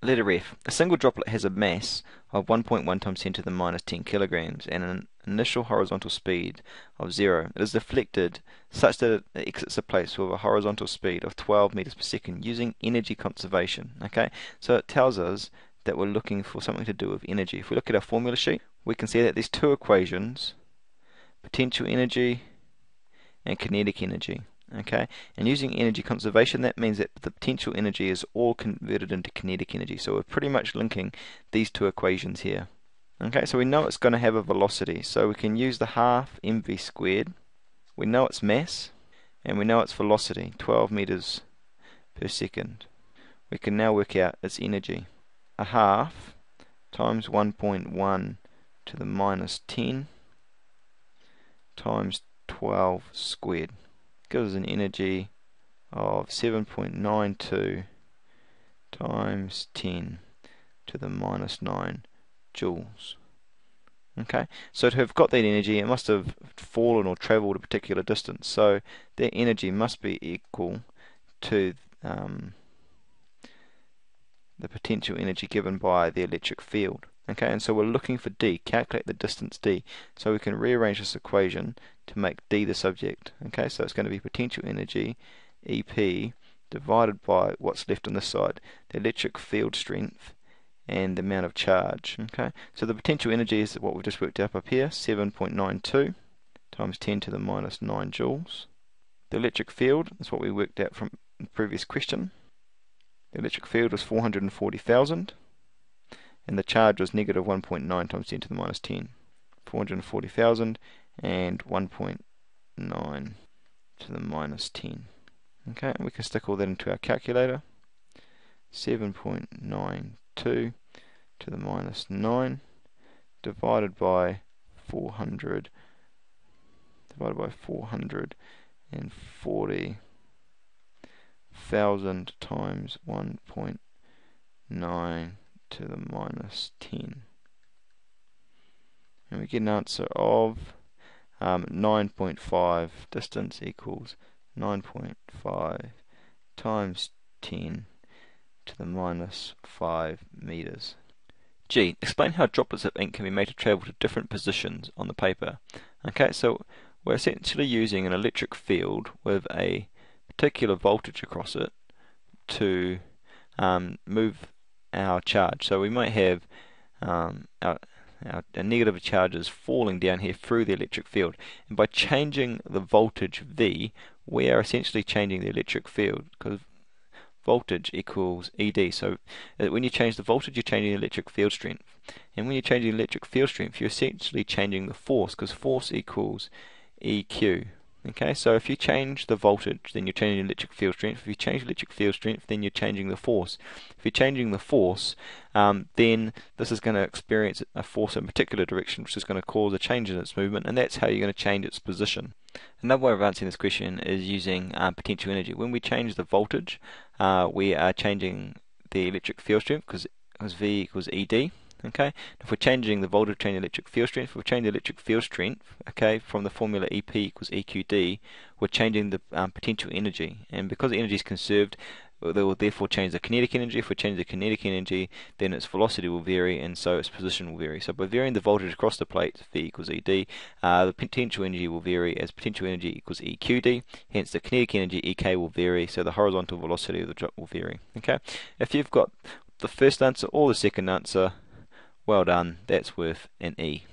Letter F. A single droplet has a mass of 1.1 times 10 to the minus 10 kilograms and an initial horizontal speed of 0. It is deflected such that it exits the plate with a horizontal speed of 12 meters per second using energy conservation. Okay, so it tells us that we're looking for something to do with energy. If we look at our formula sheet, we can see that there's two equations: potential energy and kinetic energy. Okay, and using energy conservation, that means that the potential energy is all converted into kinetic energy. So we're pretty much linking these two equations here. Okay, so we know it's going to have a velocity, so we can use the half mv squared. We know its mass, and we know its velocity, 12 meters per second. We can now work out its energy. A half times 1.1 to the minus 10 times 12 squared gives us an energy of 7.92 times 10 to the minus 9 joules. Okay, so to have got that energy, it must have fallen or travelled a particular distance. So that energy must be equal to the potential energy given by the electric field. Okay, and so we're looking for D, calculate the distance D. So we can rearrange this equation to make D the subject. Okay, so it's going to be potential energy, EP, divided by what's left on this side, the electric field strength, and the amount of charge. Okay, so the potential energy is what we've just worked up here, 7.92 times 10 to the minus 9 joules. The electric field is what we worked out from the previous question. The electric field was 440,000. And the charge was negative 1.9 times 10 to the minus 10. 440,000 and 1.9 to the minus 10. Okay, and we can stick all that into our calculator. 7.92 to the minus 9 divided by 440,000 times 1.9 to the minus 10, and we get an answer of 9.5. Distance equals 9.5 times 10 to the minus 5 meters. G. Explain how droplets of ink can be made to travel to different positions on the paper. Okay, so we're essentially using an electric field with a particular voltage across it to move our charge. So we might have our negative charges falling down here through the electric field, and by changing the voltage V, we are essentially changing the electric field, because voltage equals ED. So when you change the voltage, you're changing the electric field strength, and when you're changing the electric field strength, you're essentially changing the force, because force equals EQ. Okay, so if you change the voltage, then you're changing the electric field strength. If you change the electric field strength, then you're changing the force. If you're changing the force, then this is going to experience a force in a particular direction, which is going to cause a change in its movement, and that's how you're going to change its position. Another way of answering this question is using potential energy. When we change the voltage, we are changing the electric field strength, because V equals ED. Okay, if we're changing the voltage, change the electric field strength. If we change the electric field strength, okay, from the formula EP equals EQD, we're changing the potential energy, and because the energy is conserved, they will therefore change the kinetic energy. If we change the kinetic energy, then its velocity will vary, and so its position will vary. So by varying the voltage across the plate, V equals ED, the potential energy will vary as potential energy equals EQD. Hence the kinetic energy, EK, will vary, so the horizontal velocity of the drop will vary. Okay, if you've got the first answer or the second answer, well done, that's worth an E.